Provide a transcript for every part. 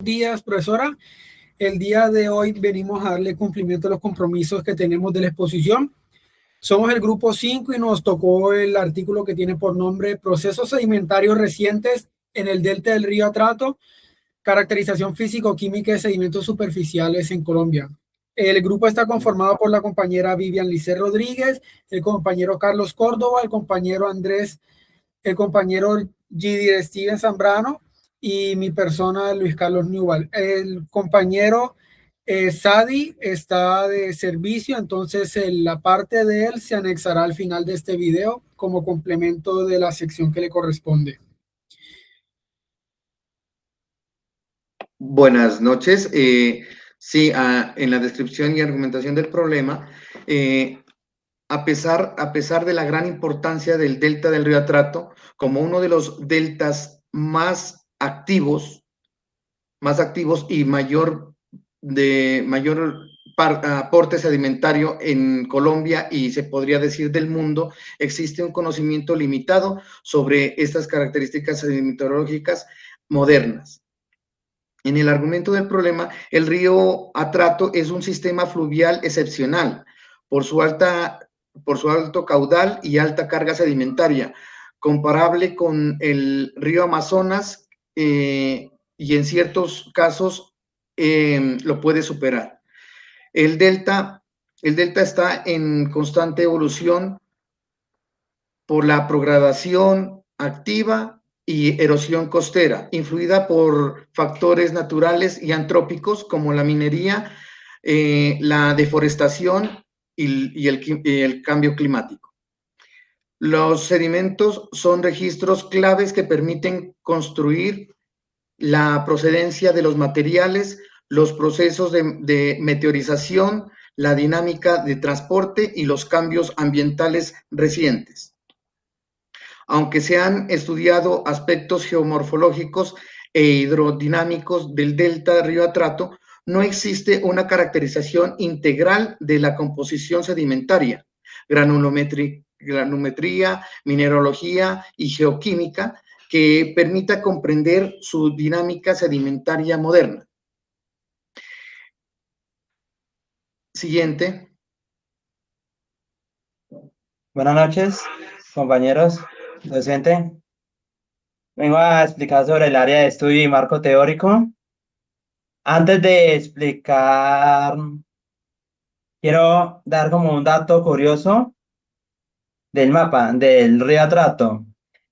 días, profesora. El día de hoy venimos a darle cumplimiento a los compromisos que tenemos de la exposición. Somos el grupo 5 y nos tocó el artículo que tiene por nombre Procesos sedimentarios recientes en el delta del río Atrato, caracterización físico-química de sedimentos superficiales en Colombia. El grupo está conformado por la compañera Vivian Licer Rodríguez, el compañero Carlos Córdoba, el compañero Andrés, el compañero Gidir Steven Zambrano y mi persona Luis Carlos Newell. El compañero Sadi está de servicio, entonces la parte de él se anexará al final de este video como complemento de la sección que le corresponde. Buenas noches. Sí, en la descripción y argumentación del problema, a pesar de la gran importancia del delta del río Atrato, como uno de los deltas más activos y mayor aporte sedimentario en Colombia y se podría decir del mundo, existe un conocimiento limitado sobre estas características sedimentológicas modernas. En el argumento del problema, el río Atrato es un sistema fluvial excepcional por su alto caudal y alta carga sedimentaria, comparable con el río Amazonas y en ciertos casos lo puede superar. El delta está en constante evolución por la progradación activa y erosión costera, influida por factores naturales y antrópicos como la minería, la deforestación y el cambio climático. Los sedimentos son registros claves que permiten construir la procedencia de los materiales, los procesos de meteorización, la dinámica de transporte y los cambios ambientales recientes. Aunque se han estudiado aspectos geomorfológicos e hidrodinámicos del delta del río Atrato, no existe una caracterización integral de la composición sedimentaria, granulometría, mineralogía y geoquímica que permita comprender su dinámica sedimentaria moderna. Siguiente. Buenas noches, compañeros, docente. Vengo a explicar sobre el área de estudio y marco teórico. Antes de explicar, quiero dar como un dato curioso del mapa del río Atrato.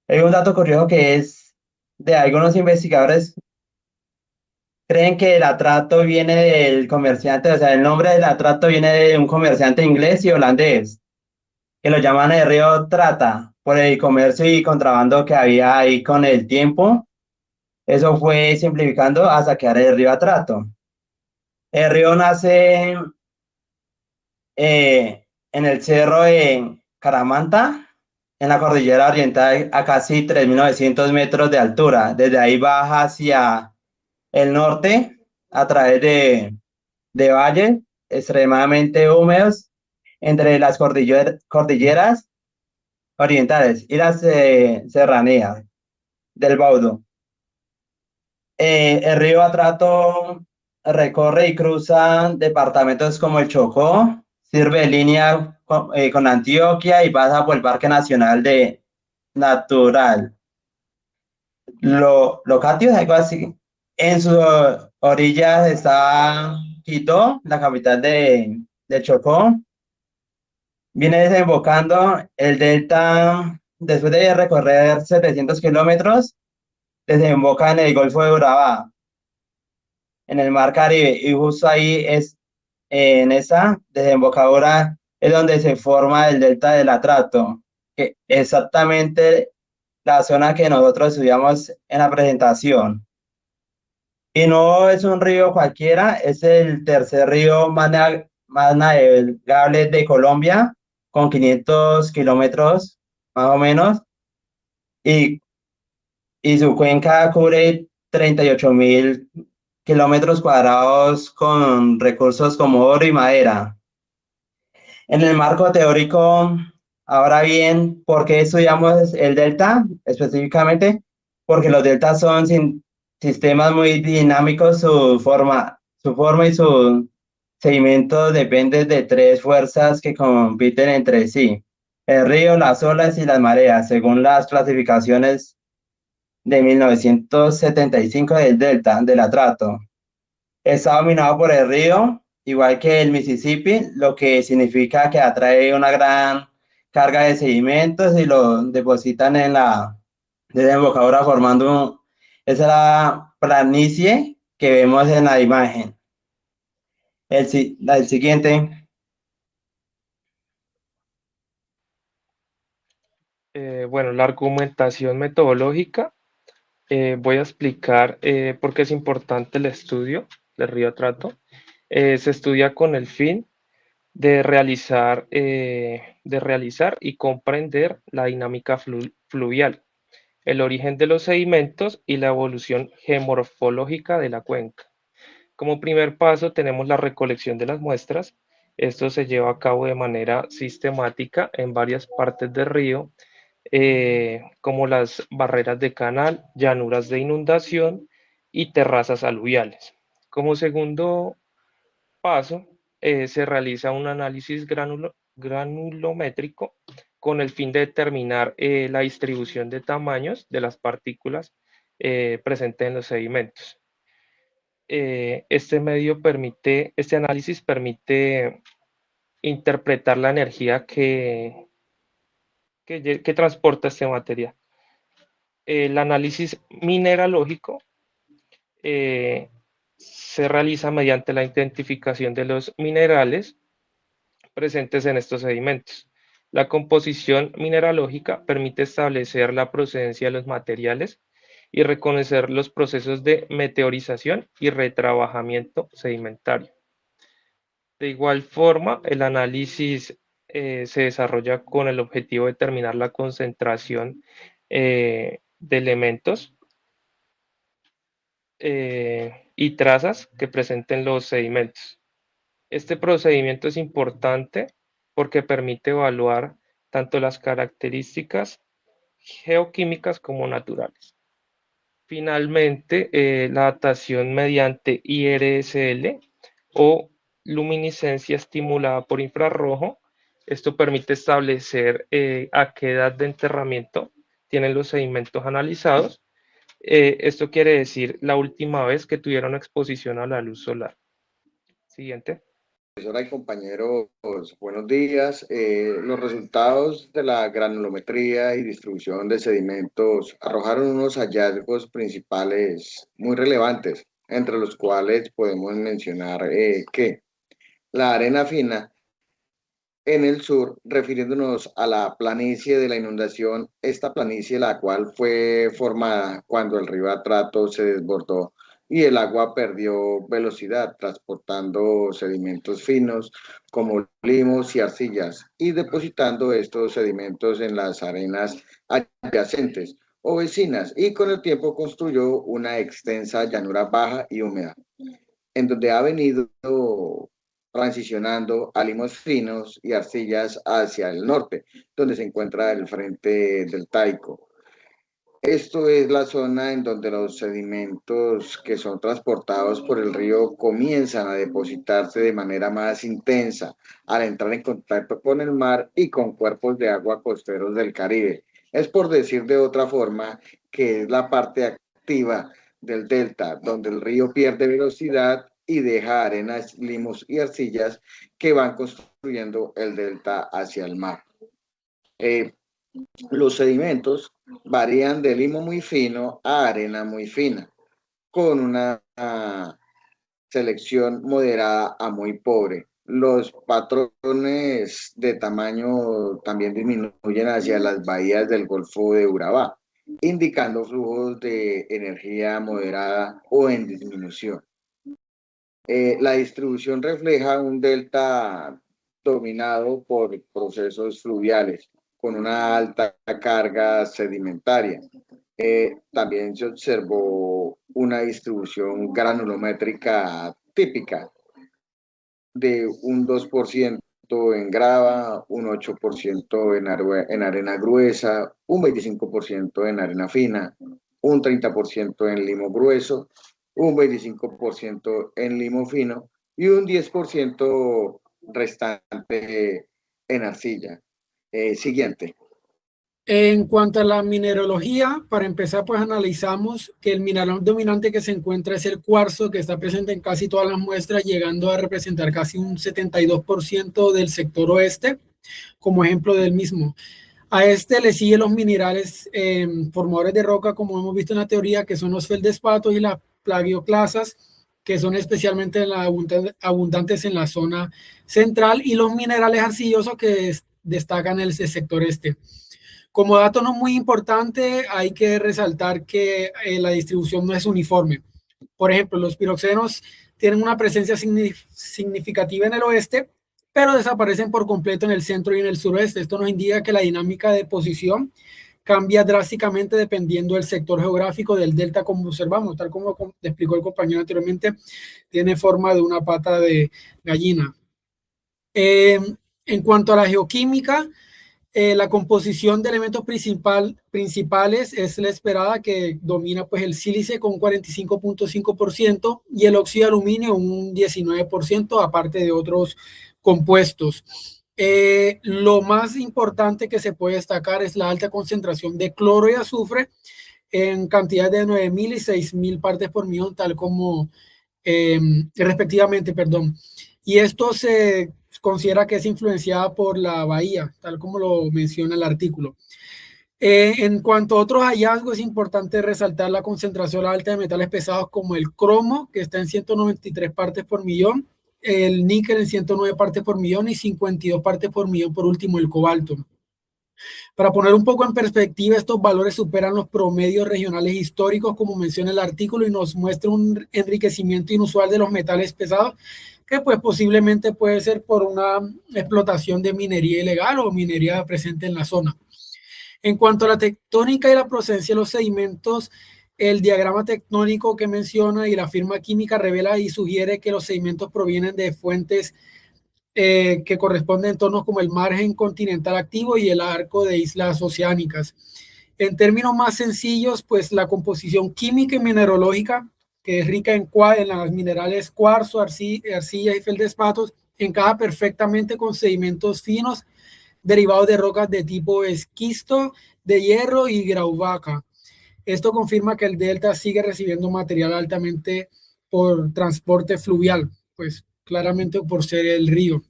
Hay un dato curioso que es de algunos investigadores. Creen que el Atrato viene del comerciante, o sea, el nombre del Atrato viene de un comerciante inglés y holandés, que lo llaman el río Trata, por el comercio y contrabando que había ahí con el tiempo. Eso fue simplificando hasta quedar el río Atrato. El río nace en el cerro de Caramanta, en la cordillera oriental, a casi 3.900 metros de altura. Desde ahí baja hacia el norte a través de valles extremadamente húmedos entre las cordilleras orientales y las serranías del Baudó. El río Atrato recorre y cruza departamentos como el Chocó, sirve de línea con Antioquia y pasa por el Parque Nacional Natural Locatio, algo así. En sus orillas está Quito, la capital de Chocó. Viene desembocando el delta, después de recorrer 700 kilómetros, desemboca en el Golfo de Urabá, en el Mar Caribe, y justo ahí en esa desembocadura es donde se forma el delta del Atrato, que exactamente la zona que nosotros estudiamos en la presentación. Y no es un río cualquiera, es el tercer río más navegable de Colombia, con 500 kilómetros más o menos, y su cuenca cubre 38.000 kilómetros cuadrados con recursos como oro y madera. En el marco teórico, ahora bien, ¿por qué estudiamos el delta específicamente? Porque los deltas son sistemas muy dinámicos, su forma y su seguimiento depende de tres fuerzas que compiten entre sí: el río, las olas y las mareas, según las clasificaciones de 1975 del Delta del Atrato. Está dominado por el río, igual que el Mississippi, lo que significa que atrae una gran carga de sedimentos y lo depositan en la desembocadura formando esa la planicie que vemos en la imagen. El siguiente. Bueno, la argumentación metodológica. Voy a explicar por qué es importante el estudio del río Atrato. Se estudia con el fin de realizar y comprender la dinámica fluvial, el origen de los sedimentos y la evolución geomorfológica de la cuenca. Como primer paso tenemos la recolección de las muestras. Esto se lleva a cabo de manera sistemática en varias partes del río, como las barreras de canal, llanuras de inundación y terrazas aluviales. Como segundo paso, se realiza un análisis granulométrico con el fin de determinar la distribución de tamaños de las partículas presentes en los sedimentos. Este análisis permite interpretar la energía que transporta este material. El análisis mineralógico se realiza mediante la identificación de los minerales presentes en estos sedimentos. La composición mineralógica permite establecer la procedencia de los materiales y reconocer los procesos de meteorización y retrabajamiento sedimentario. De igual forma, el análisis se desarrolla con el objetivo de determinar la concentración de elementos y trazas que presenten los sedimentos. Este procedimiento es importante porque permite evaluar tanto las características geoquímicas como naturales. Finalmente, la datación mediante IRSL o luminiscencia estimulada por infrarrojo. Esto permite establecer a qué edad de enterramiento tienen los sedimentos analizados. Esto quiere decir la última vez que tuvieron exposición a la luz solar. Siguiente. Profesora y compañeros, buenos días. Los resultados de la granulometría y distribución de sedimentos arrojaron unos hallazgos principales muy relevantes, entre los cuales podemos mencionar que la arena fina en el sur, refiriéndonos a la planicie de la inundación, esta planicie la cual fue formada cuando el río Atrato se desbordó y el agua perdió velocidad, transportando sedimentos finos como limos y arcillas y depositando estos sedimentos en las arenas adyacentes o vecinas, y con el tiempo construyó una extensa llanura baja y húmeda, en donde ha venido transicionando a limos finos y arcillas hacia el norte, donde se encuentra el frente del Taico. Esto es la zona en donde los sedimentos que son transportados por el río comienzan a depositarse de manera más intensa al entrar en contacto con el mar y con cuerpos de agua costeros del Caribe. Es, por decir de otra forma, que es la parte activa del delta, donde el río pierde velocidad y deja arenas, limos y arcillas que van construyendo el delta hacia el mar. Los sedimentos varían de limo muy fino a arena muy fina, con una selección moderada a muy pobre. Los patrones de tamaño también disminuyen hacia las bahías del Golfo de Urabá, indicando flujos de energía moderada o en disminución. La distribución refleja un delta dominado por procesos fluviales, con una alta carga sedimentaria. También se observó una distribución granulométrica típica de un 2% en grava, un 8% en arena gruesa, un 25% en arena fina, un 30% en limo grueso, un 25% en limo fino y un 10% restante en arcilla. Siguiente. En cuanto a la mineralogía, para empezar, pues analizamos que el mineral dominante que se encuentra es el cuarzo, que está presente en casi todas las muestras, llegando a representar casi un 72% del sector oeste, como ejemplo del mismo. A este le siguen los minerales formadores de roca, como hemos visto en la teoría, que son los feldespatos y las plagioclasas, que son especialmente abundantes en la zona central, y los minerales arcillosos que destacan el sector este. Como dato no muy importante, hay que resaltar que la distribución no es uniforme. Por ejemplo, los piroxenos tienen una presencia significativa en el oeste, pero desaparecen por completo en el centro y en el suroeste. Esto nos indica que la dinámica de posición cambia drásticamente dependiendo del sector geográfico del delta, como observamos, tal como explicó el compañero anteriormente, tiene forma de una pata de gallina. En cuanto a la geoquímica, la composición de elementos principales es la esperada, que domina pues el sílice con 45.5% y el óxido de aluminio un 19%, aparte de otros compuestos. Lo más importante que se puede destacar es la alta concentración de cloro y azufre en cantidad de 9.000 y 6.000 partes por millón, tal como respectivamente, perdón. Y esto se considera que es influenciada por la bahía, tal como lo menciona el artículo. En cuanto a otros hallazgos, es importante resaltar la concentración alta de metales pesados como el cromo, que está en 193 partes por millón, el níquel en 109 partes por millón y 52 partes por millón, por último, el cobalto. Para poner un poco en perspectiva, estos valores superan los promedios regionales históricos, como menciona el artículo, y nos muestra un enriquecimiento inusual de los metales pesados, que pues posiblemente puede ser por una explotación de minería ilegal o minería presente en la zona. En cuanto a la tectónica y la procedencia de los sedimentos, el diagrama tectónico que menciona y la firma química revela y sugiere que los sedimentos provienen de fuentes que corresponden a entornos como el margen continental activo y el arco de islas oceánicas. En términos más sencillos, pues la composición química y mineralógica, que es rica en las minerales cuarzo, arcillas y feldespatos, encaja perfectamente con sedimentos finos derivados de rocas de tipo esquisto, de hierro y grauwacke. Esto confirma que el delta sigue recibiendo material altamente por transporte fluvial, pues claramente por ser el río.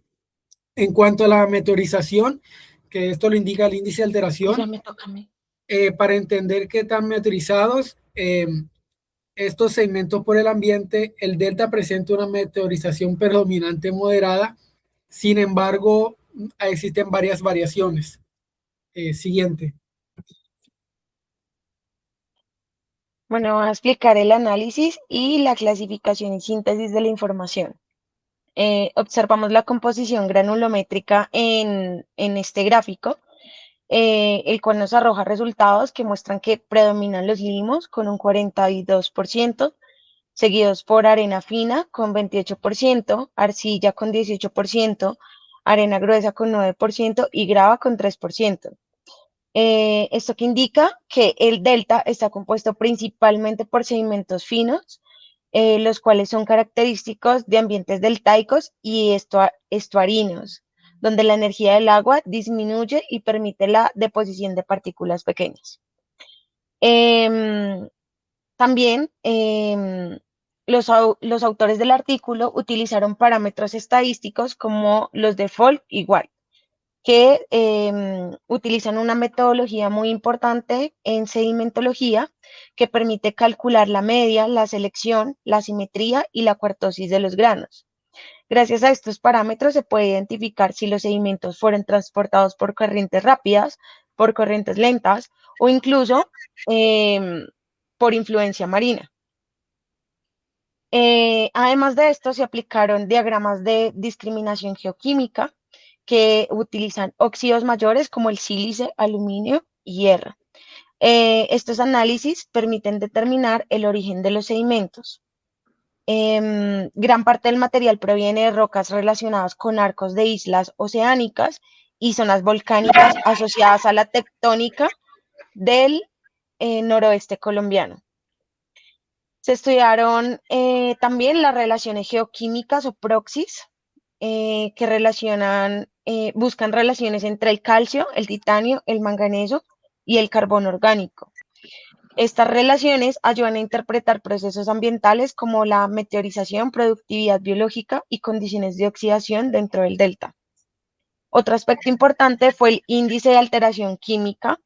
En cuanto a la meteorización, que esto lo indica el índice de alteración, Ya me toca a mí. Para entender qué tan meteorizados estos segmentos por el ambiente, el delta presenta una meteorización predominante moderada. Sin embargo, existen varias variaciones. Siguiente. Bueno, voy a explicar el análisis y la clasificación y síntesis de la información. Observamos la composición granulométrica en este gráfico, el cual nos arroja resultados que muestran que predominan los limos con un 42%, seguidos por arena fina con 28%, arcilla con 18%, arena gruesa con 9% y grava con 3%. Esto que indica que el delta está compuesto principalmente por sedimentos finos, los cuales son característicos de ambientes deltaicos y estuarinos, donde la energía del agua disminuye y permite la deposición de partículas pequeñas. También los autores del artículo utilizaron parámetros estadísticos como los de Folk y White, que utilizan una metodología muy importante en sedimentología que permite calcular la media, la selección, la simetría y la cuartosis de los granos. Gracias a estos parámetros se puede identificar si los sedimentos fueron transportados por corrientes rápidas, por corrientes lentas o incluso por influencia marina. Además de esto, se aplicaron diagramas de discriminación geoquímica que utilizan óxidos mayores como el sílice, aluminio y hierro. Estos análisis permiten determinar el origen de los sedimentos. Gran parte del material proviene de rocas relacionadas con arcos de islas oceánicas y zonas volcánicas asociadas a la tectónica del noroeste colombiano. Se estudiaron también las relaciones geoquímicas o proxies, que buscan relaciones entre el calcio, el titanio, el manganeso y el carbono orgánico. Estas relaciones ayudan a interpretar procesos ambientales como la meteorización, productividad biológica y condiciones de oxidación dentro del delta. Otro aspecto importante fue el índice de alteración química,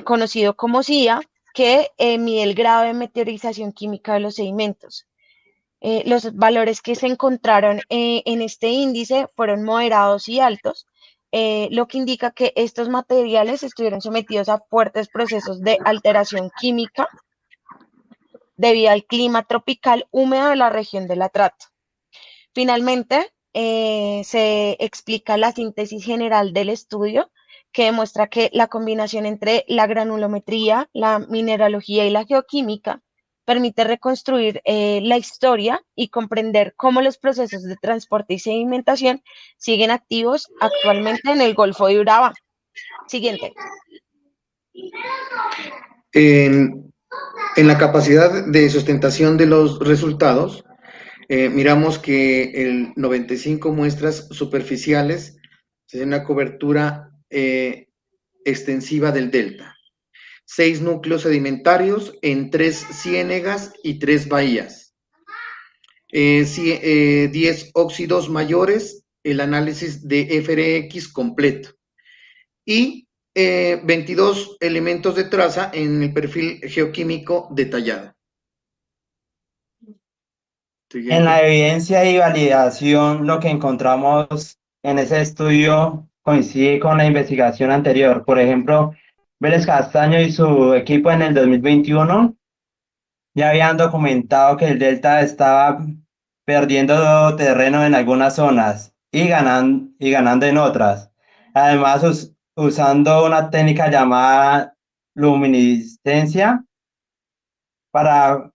conocido como CIA, que mide el grado de meteorización química de los sedimentos. Los valores que se encontraron en este índice fueron moderados y altos, lo que indica que estos materiales estuvieron sometidos a fuertes procesos de alteración química debido al clima tropical húmedo de la región del Atrato. Finalmente, se explica la síntesis general del estudio, que demuestra que la combinación entre la granulometría, la mineralogía y la geoquímica permite reconstruir la historia y comprender cómo los procesos de transporte y sedimentación siguen activos actualmente en el Golfo de Urabá. Siguiente. En la capacidad de sustentación de los resultados, miramos que el 95 muestras superficiales es una cobertura extensiva del delta. 6 núcleos sedimentarios en 3 ciénegas y 3 bahías. 10 óxidos mayores, el análisis de FRX completo. Y 22 elementos de traza en el perfil geoquímico detallado. Siguiente. En la evidencia y validación, lo que encontramos en ese estudio coincide con la investigación anterior. Por ejemplo, Vélez Castaño y su equipo en el 2021 ya habían documentado que el delta estaba perdiendo terreno en algunas zonas y ganando en otras. Además, usando una técnica llamada luminiscencia para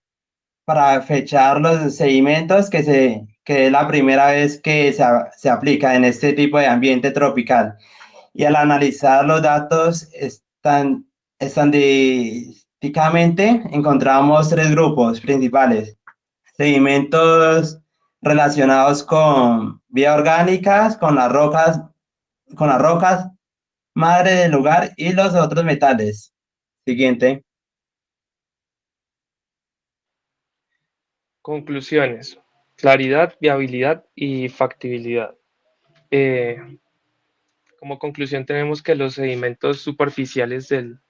fechar los sedimentos que es la primera vez que se aplica en este tipo de ambiente tropical. Y al analizar los datos estadísticamente, encontramos 3 grupos principales: sedimentos relacionados con vías orgánicas, con las rocas madre del lugar y los otros metales. Siguiente. Conclusiones: claridad, viabilidad y factibilidad. Como conclusión tenemos que los sedimentos superficiales del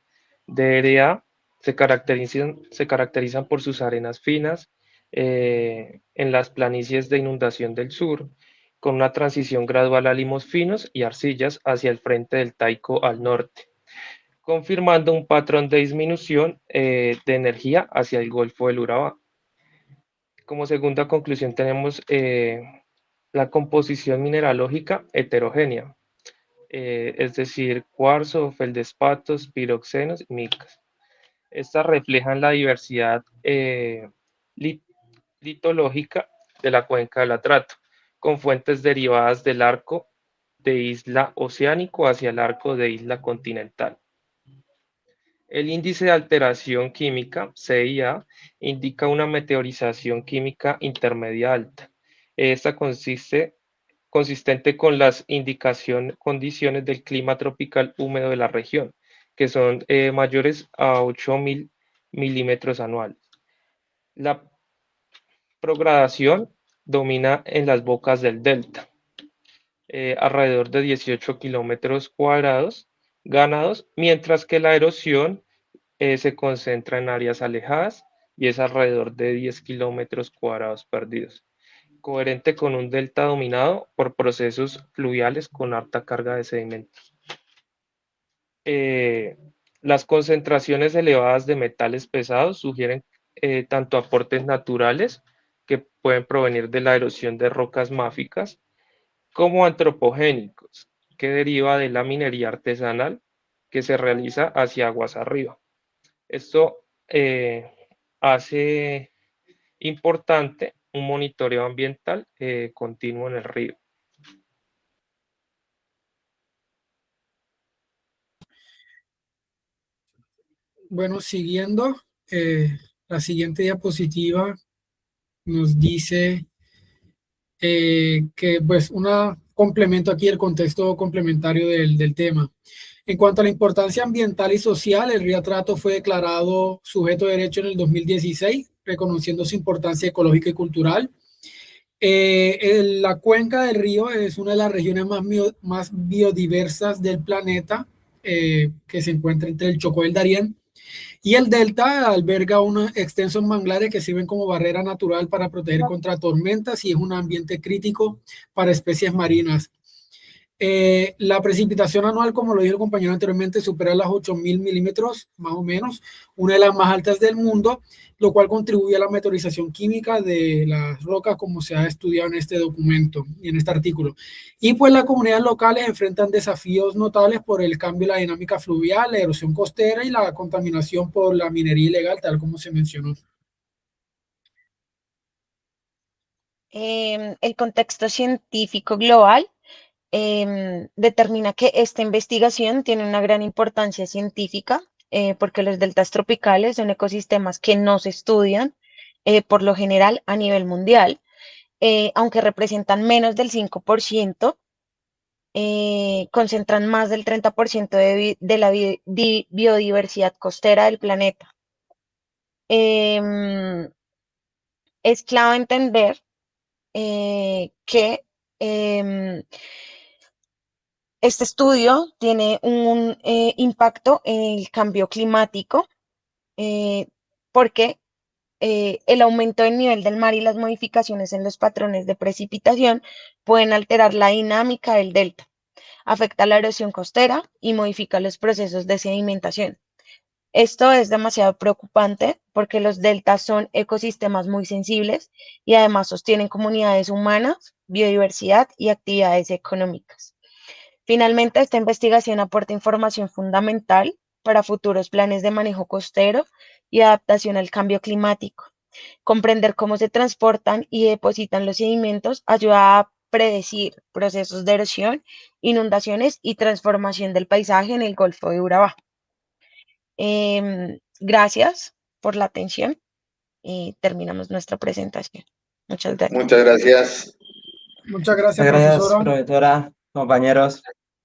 DRA se caracterizan por sus arenas finas en las planicies de inundación del sur, con una transición gradual a limos finos y arcillas hacia el frente del Taico al norte, confirmando un patrón de disminución de energía hacia el Golfo del Urabá. Como segunda conclusión tenemos la composición mineralógica heterogénea, es decir, cuarzo, feldespatos, piroxenos y micas. Estas reflejan la diversidad litológica de la cuenca del Atrato, con fuentes derivadas del arco de isla oceánico hacia el arco de isla continental. El índice de alteración química, CIA, indica una meteorización química intermedia alta. Esta consistente con las condiciones del clima tropical húmedo de la región, que son mayores a 8.000 milímetros anuales. La progradación domina en las bocas del delta, alrededor de 18 kilómetros cuadrados ganados, mientras que la erosión se concentra en áreas alejadas y es alrededor de 10 kilómetros cuadrados perdidos, coherente con un delta dominado por procesos fluviales con alta carga de sedimentos. Las concentraciones elevadas de metales pesados sugieren tanto aportes naturales que pueden provenir de la erosión de rocas máficas, como antropogénicos, que deriva de la minería artesanal que se realiza hacia aguas arriba. Esto hace importante un monitoreo ambiental continuo en el río. Bueno, siguiendo, la siguiente diapositiva nos dice que pues complemento aquí el contexto complementario del tema. En cuanto a la importancia ambiental y social, el río Atrato fue declarado sujeto de derecho en el 2016, reconociendo su importancia ecológica y cultural. La cuenca del río es una de las regiones más biodiversas del planeta, que se encuentra entre el Chocó y el Darién. Y el delta alberga unos extensos manglares que sirven como barrera natural para proteger contra tormentas y es un ambiente crítico para especies marinas. La precipitación anual, como lo dijo el compañero anteriormente, supera las 8.000 milímetros, más o menos, una de las más altas del mundo, lo cual contribuye a la meteorización química de las rocas, como se ha estudiado en este documento y en este artículo. Y pues las comunidades locales enfrentan desafíos notables por el cambio de la dinámica fluvial, la erosión costera y la contaminación por la minería ilegal, tal como se mencionó. El contexto científico global determina que esta investigación tiene una gran importancia científica porque los deltas tropicales son ecosistemas que no se estudian por lo general a nivel mundial, aunque representan menos del 5%, concentran más del 30% de la biodiversidad costera del planeta. Es clave entender que este estudio tiene un impacto en el cambio climático porque el aumento del nivel del mar y las modificaciones en los patrones de precipitación pueden alterar la dinámica del delta, afecta la erosión costera y modifica los procesos de sedimentación. Esto es demasiado preocupante porque los deltas son ecosistemas muy sensibles y además sostienen comunidades humanas, biodiversidad y actividades económicas. Finalmente, esta investigación aporta información fundamental para futuros planes de manejo costero y adaptación al cambio climático. Comprender cómo se transportan y depositan los sedimentos ayuda a predecir procesos de erosión, inundaciones y transformación del paisaje en el Golfo de Urabá. Gracias por la atención y terminamos nuestra presentación. Muchas gracias. Muchas gracias. Muchas gracias, Muchas gracias, profesora. profesora, compañeros.